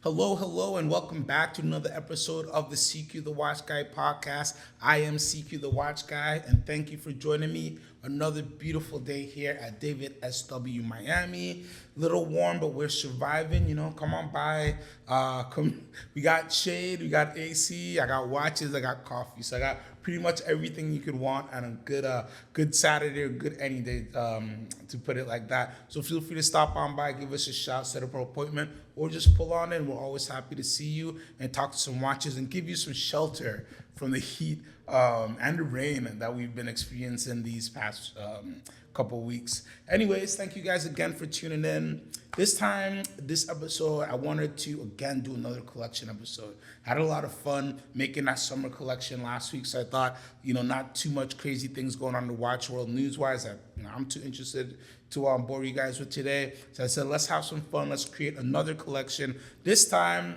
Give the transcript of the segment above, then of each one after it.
Hello, and welcome back to another episode of the CQ The Watch Guy podcast. I am CQ The Watch Guy, and thank you for joining me. Another beautiful day here at David SW Miami. Little warm, but we're surviving. Come on by. We got shade, we got AC, I got watches, I got coffee. So I got pretty much everything you could want on a good Saturday or good any day, to put it like that. So feel free to stop on by, give us a shout, set up an appointment, or just pull on in. We're always happy to see you and talk to some watches and give you some shelter from the heat and the rain that we've been experiencing these past couple weeks. Anyways, thank you guys again for tuning in. This episode, I wanted to again do another collection episode. I had a lot of fun making that summer collection last week, so I thought, not too much crazy things going on in the watch world news-wise. I'm too interested to bore you guys with today. So I said, let's have some fun. Let's create another collection. This time,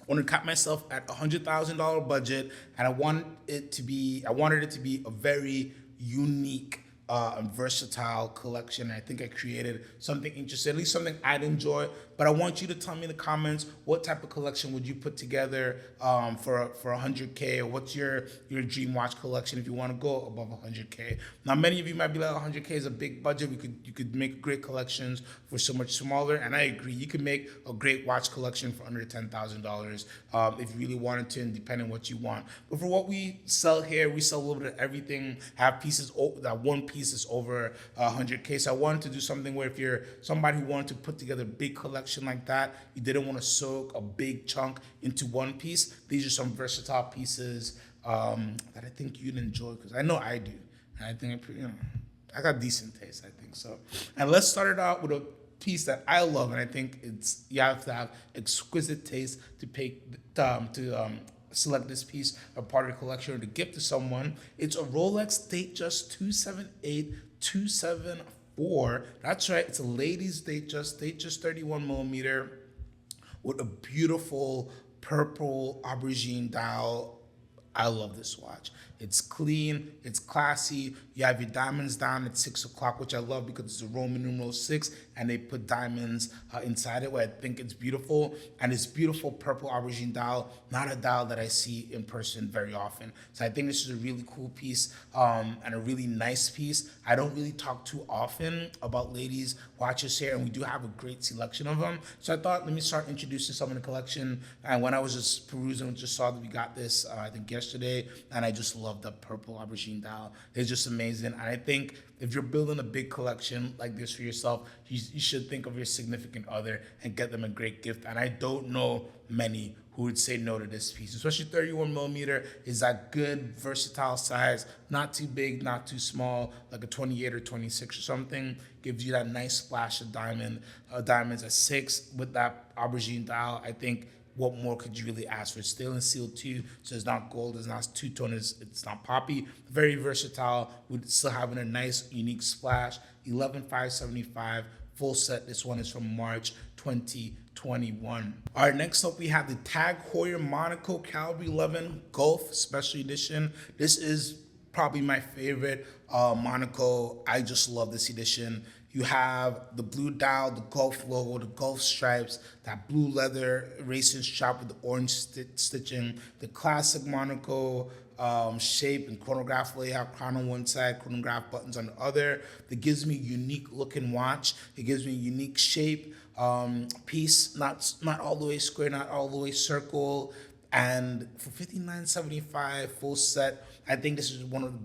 I want to cap myself at $100,000 budget, and I wanted it to be a very unique and versatile collection. I think I created something interesting, at least something I'd enjoy. But I want you to tell me in the comments, what type of collection would you put together for 100K, or what's your dream watch collection if you want to go above 100K. Now, many of you might be like, 100K is a big budget. You could make great collections for so much smaller, and I agree. You can make a great watch collection for under $10,000 if you really wanted to, and depending on what you want. But for what we sell here, we sell a little bit of everything. Have pieces that one piece is over 100K. So I wanted to do something where if you're somebody who wanted to put together a big collection like that, you didn't want to soak a big chunk into one piece, these are some versatile pieces that I think you'd enjoy, because I know I do. And I think I got decent taste, I think so. And let's start it out with a piece that I love, and I think you have to have exquisite taste to select this piece a part of the collection or to gift to someone. It's a Rolex Datejust 278274. That's right, it's a ladies Datejust 31 millimeter with a beautiful purple aubergine dial. I love this watch. It's clean, it's classy. You have your diamonds down at 6 o'clock, which I love because it's a Roman numeral 6, and they put diamonds inside it, where I think it's beautiful. And it's beautiful purple aubergine dial, not a dial that I see in person very often. So I think this is a really cool piece and a really nice piece. I don't really talk too often about ladies watches here, and we do have a great selection of them. So I thought, let me start introducing some of the collection. And when I was just perusing, just saw that we got this, I think yesterday, and I just love the purple aubergine dial. It's just amazing. And I think if you're building a big collection like this for yourself, you should think of your significant other and get them a great gift. And I don't know many who would say no to this piece, especially 31 millimeter is that good, versatile size, not too big, not too small, like a 28 or 26 or something. Gives you that nice splash of diamonds at 6 with that aubergine dial. I think, what more could you really ask for? It's stainless steel too, so it's not gold, it's not two-tone, it's not poppy. Very versatile, with still having a nice, unique splash. 11,575 full set. This one is from March 2021. All right, next up we have the Tag Heuer Monaco Caliber 11 Gulf Special Edition. This is probably my favorite Monaco. I just love this edition. You have the blue dial, the Gulf logo, the Gulf stripes, that blue leather racing strap with the orange stitching, the classic Monaco shape and chronograph layout, crown on one side, chronograph buttons on the other. That gives me a unique looking watch. It gives me a unique shape piece, not all the way square, not all the way circle. And for $59.75 full set, I think this is one of the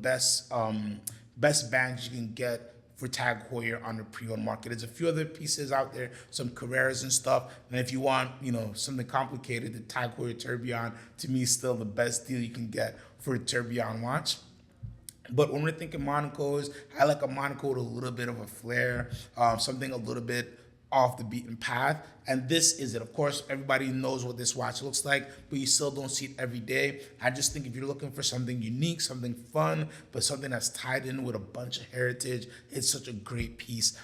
best bags you can get for Tag Heuer on the pre-owned market. There's a few other pieces out there, some Carreras and stuff. And if you want, something complicated, the Tag Heuer Tourbillon, to me, is still the best deal you can get for a tourbillon watch. But when we're thinking Monacos, I like a Monaco with a little bit of a flair, something a little bit off the beaten path. And this is it. Of course, everybody knows what this watch looks like, but you still don't see it every day. I just think if you're looking for something unique, something fun, but something that's tied in with a bunch of heritage, it's such a great piece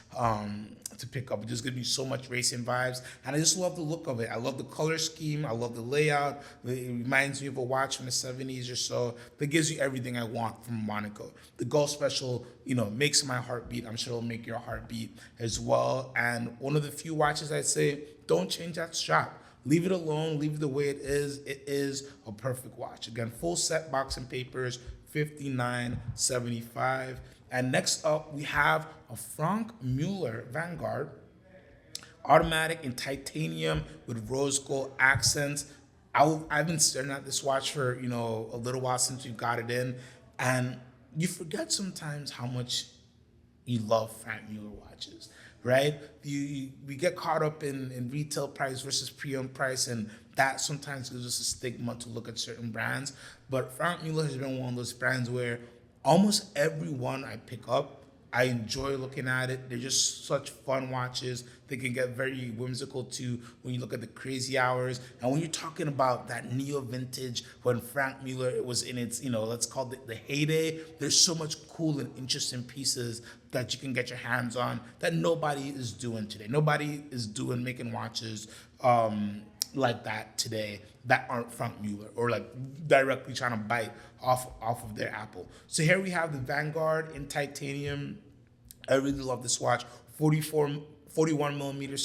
to pick up. It just gives me so much racing vibes, and I just love the look of it. I love the color scheme. I love the layout. It reminds me of a watch from the 70s or so that gives you everything I want from Monaco. The Gold Special, makes my heart beat. I'm sure it'll make your heart beat as well. And one of the few watches I'd say, don't change that strap. Leave it alone. Leave it the way it is. It is a perfect watch. Again, full set, box and papers, $59.75. And next up, we have a Franck Muller Vanguard, automatic in titanium with rose gold accents. I've been staring at this watch for a little while since we got it in, and you forget sometimes how much you love Franck Muller watches, right? We get caught up in retail price versus pre-owned price, and that sometimes gives us a stigma to look at certain brands. But Franck Muller has been one of those brands where almost every one I pick up, I enjoy looking at it. They're just such fun watches. They can get very whimsical too when you look at the crazy hours. And when you're talking about that neo vintage, when Franck Muller was in its, let's call it the heyday, there's so much cool and interesting pieces that you can get your hands on that nobody is doing today. Nobody is making watches like that today that aren't Franck Muller or like directly trying to bite off of their apple. So here we have the Vanguard in titanium. I really love this watch. 41 millimeter,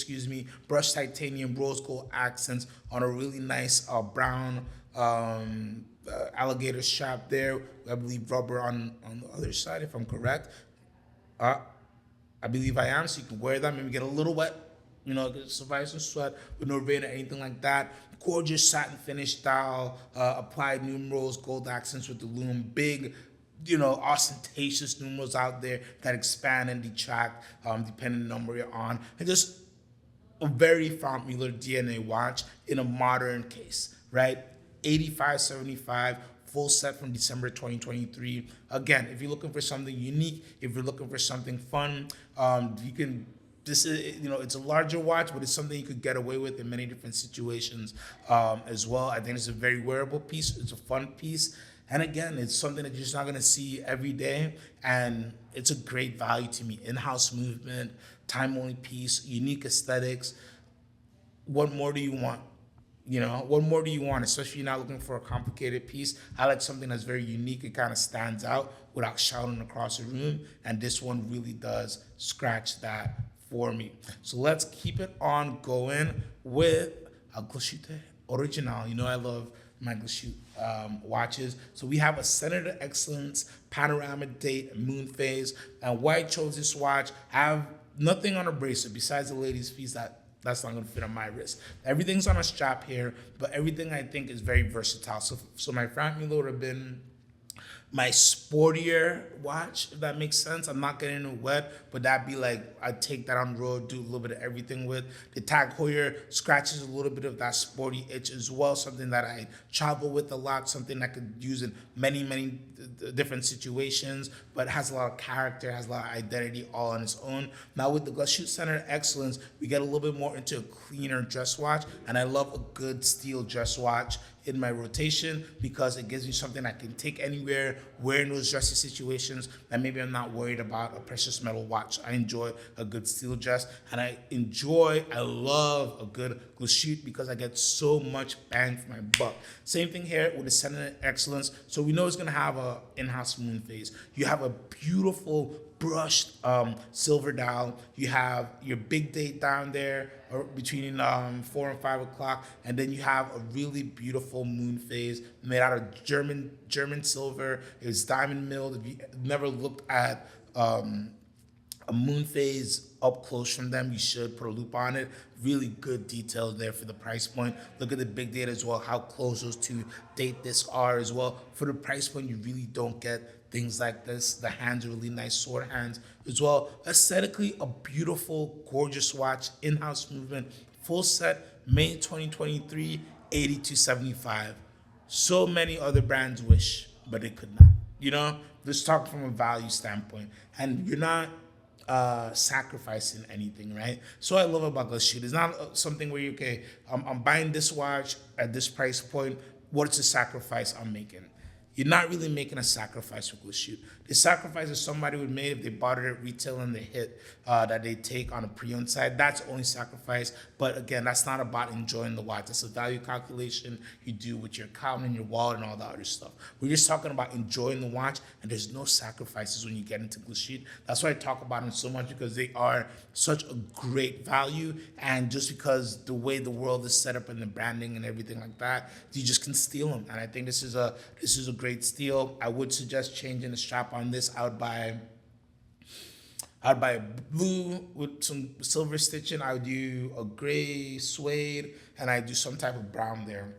brushed titanium, rose gold accents on a really nice brown alligator strap there. I believe rubber on the other side, if I'm correct. I believe I am, so you can wear that, maybe get a little wet, survive some sweat with no rain or anything like that. Gorgeous satin finish style, applied numerals, gold accents with the lume, big, ostentatious numerals out there that expand and detract depending on the number you're on. And just a very Franck Muller DNA watch in a modern case, right? $85.75. Full set from December 2023. Again, if you're looking for something unique, if you're looking for something fun, you can. This is, it's a larger watch, but it's something you could get away with in many different situations as well. I think it's a very wearable piece. It's a fun piece. And again, it's something that you're just not going to see every day. And it's a great value to me. In-house movement, time-only piece, unique aesthetics. What more do you want? What more do you want? Especially if you're not looking for a complicated piece. I like something that's very unique. It kind of stands out without shouting across the room. And this one really does scratch that for me. So let's keep it on going with a Glashutte Original. I love my Glashutte watches. So we have a Senator Excellence Panorama date moon phase. And why I chose this watch, I have nothing on a bracelet besides the lady's piece that's not going to fit on my wrist. Everything's on a strap here, but everything I think is very versatile. So my Franck Muller would have been my sportier watch, if that makes sense. I'm not getting it wet, but that'd be like, I'd take that on the road, do a little bit of everything with. The Tag Heuer scratches a little bit of that sporty itch as well, something that I travel with a lot, something I could use in many, many different situations, but has a lot of character, has a lot of identity all on its own. Now with the Glashutte Center Excellence, we get a little bit more into a cleaner dress watch, and I love a good steel dress watch in my rotation because it gives me something I can take anywhere, wear in those dressy situations, and maybe I'm not worried about a precious metal watch. I enjoy a good steel dress, and I love a good Glashutte because I get so much bang for my buck. Same thing here with the Senator Excellence. So we know it's gonna have a in-house moon phase. You have a beautiful brushed silver dial. You have your big date down there between 4 and 5 o'clock, and then you have a really beautiful moon phase made out of German silver. It's diamond milled. If you never looked at a moon phase up close from them, you should put a loop on it. Really good detail there for the price point. Look at the big date as well, how close those two date discs are as well. For the price point, you really don't get things like this. The hands are really nice sword hands as well. Aesthetically, a beautiful, gorgeous watch, in-house movement, full set, May 2023, $82.75. So many other brands wish, but they could not. Let's talk from a value standpoint. And you're not sacrificing anything, right? So what I love about Glashutte, it's not something where you, okay, I'm buying this watch at this price point. What's the sacrifice I'm making? You're not really making a sacrifice with Glashutte. The sacrifice that somebody would make if they bought it at retail and they hit that they take on a pre-owned side, that's the only sacrifice. But again, that's not about enjoying the watch. That's a value calculation you do with your account and your wallet and all the other stuff. We're just talking about enjoying the watch, and there's no sacrifices when you get into Glashutte. That's why I talk about them so much, because they are such a great value, and just because the way the world is set up and the branding and everything like that, you just can steal them. And I think this is a great steal. I would suggest changing the strap on this. I would buy a blue with some silver stitching. I would do a gray suede, and I do some type of brown there.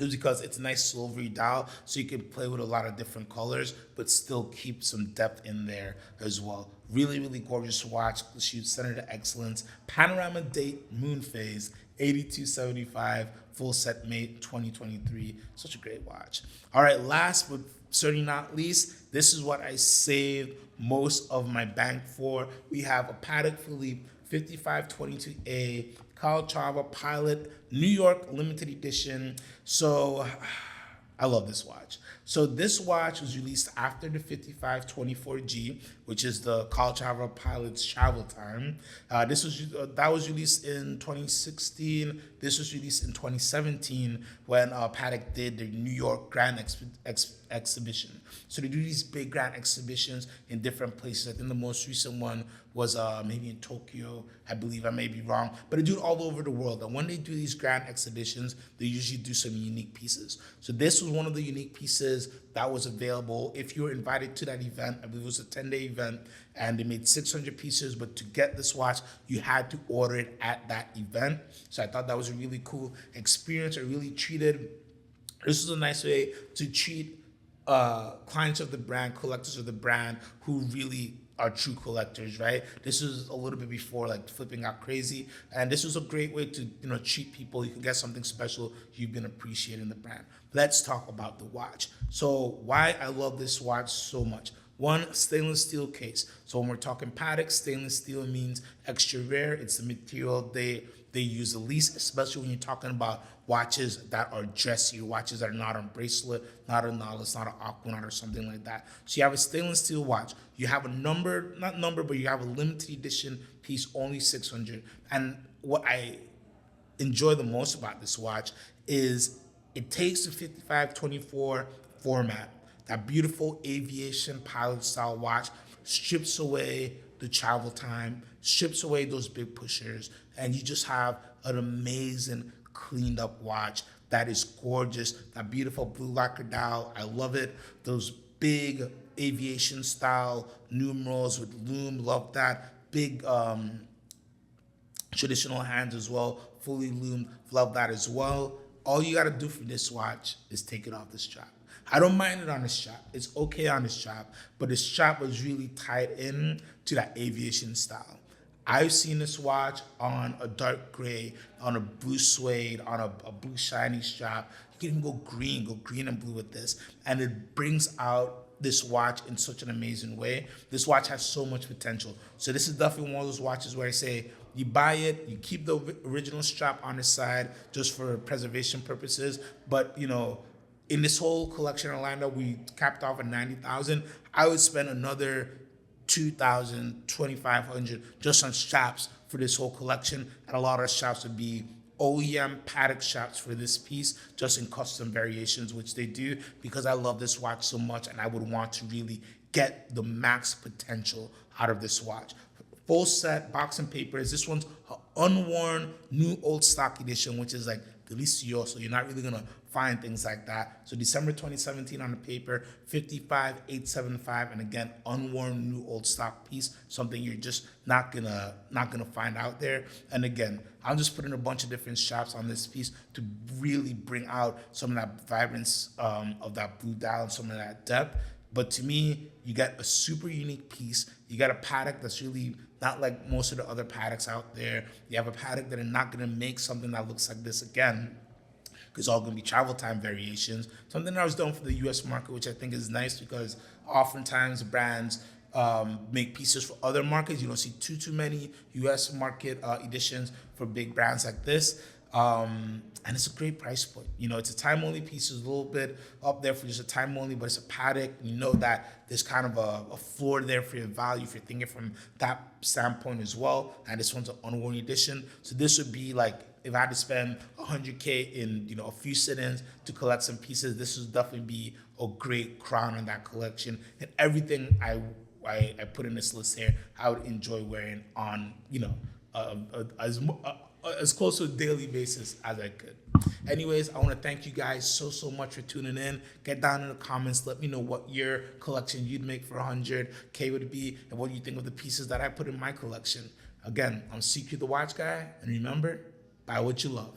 It's because it's a nice silvery dial, so you can play with a lot of different colors, but still keep some depth in there as well. Really, really gorgeous watch. Glashutte Center to Excellence. Panorama date, moon phase, 8275, full set mate, 2023. Such a great watch. All right, last but certainly not least, this is what I saved most of my bank for. We have a Patek Philippe 5522A Calatrava PiIot New York limited edition. So I love this watch. So this watch was released after the 5524G, which is the Calatrava PiIot's travel time. That was released in 2016. This was released in 2017 when Patek did their New York Grand Exhibition. So they do these big grand exhibitions in different places. I think the most recent one was maybe in Tokyo. I believe, I may be wrong, but they do it all over the world. And when they do these grand exhibitions, they usually do some unique pieces. So this was one of the unique pieces that was available. If you were invited to that event, I believe it was a 10-day event, and they made 600 pieces, but to get this watch, you had to order it at that event. So I thought that was a really cool experience. This is a nice way to treat clients of the brand, collectors of the brand, who really are true collectors, right? This is a little bit before like flipping out crazy, and this was a great way to treat people. You can get something special. You've been appreciating the brand. Let's talk about the watch. So why I love this watch so much. One, stainless steel case. So when we're talking Patek, stainless steel means extra rare. It's the material they use the least, especially when you're talking about watches that are dressy, watches that are not on bracelet, not a Nautilus, not an Aquanaut or something like that. So you have a stainless steel watch. You have a but you have a limited edition piece, only 600. And what I enjoy the most about this watch is it takes the 5524 format, that beautiful aviation pilot style watch, strips away the travel time, strips away those big pushers, and you just have an amazing cleaned up watch that is gorgeous. That beautiful blue lacquer dial, I love it. Those big aviation style numerals with lume, love that. Big traditional hands as well, fully loomed, love that as well. All you gotta do for this watch is take it off the strap. I don't mind it on the strap. It's okay on the strap, but the strap was really tied in to that aviation style. I've seen this watch on a dark gray, on a blue suede, on a blue shiny strap. You can even go green and blue with this. And it brings out this watch in such an amazing way. This watch has so much potential. So this is definitely one of those watches where I say, you buy it, you keep the original strap on the side just for preservation purposes. But, in this whole collection in Orlando, we capped off at $90,000. I would spend another $2,000, $2,500 just on straps for this whole collection. And a lot of straps would be OEM Patek straps for this piece, just in custom variations, which they do, because I love this watch so much and I would want to really get the max potential out of this watch. Full set, box and papers. This one's an unworn, new old stock edition, which is like delicioso. So you're not really gonna find things like that. So December 2017 on the paper, 55,875, and again, unworn, new old stock piece, something you're just not gonna find out there. And again, I'm just putting a bunch of different straps on this piece to really bring out some of that vibrance of that blue dial and some of that depth. But to me, you get a super unique piece. You got a Patek that's really not like most of the other Pateks out there. You have a Patek that are not gonna make something that looks like this again, because it's all gonna be travel time variations. Something that was done for the US market, which I think is nice, because oftentimes brands make pieces for other markets. You don't see too many U.S. market editions for big brands like this. And it's a great price point. You know, it's a time only piece. It's a little bit up there for just a time only, but it's a Patek. You know that there's kind of a floor there for your value if you're thinking from that standpoint as well. And this one's an unworn edition. So this would be like, if I had to spend 100K in, you know, a few sit-ins to collect some pieces, this would definitely be a great crown in that collection. And everything I put in this list here, I would enjoy wearing on, you know, as close to a daily basis as I could. Anyways, I want to thank you guys so much for tuning in. Get down in the comments. Let me know what your collection you'd make for 100K would be, and what you think of the pieces that I put in my collection. Again, I'm CQ the Watch Guy, and remember, buy what you love.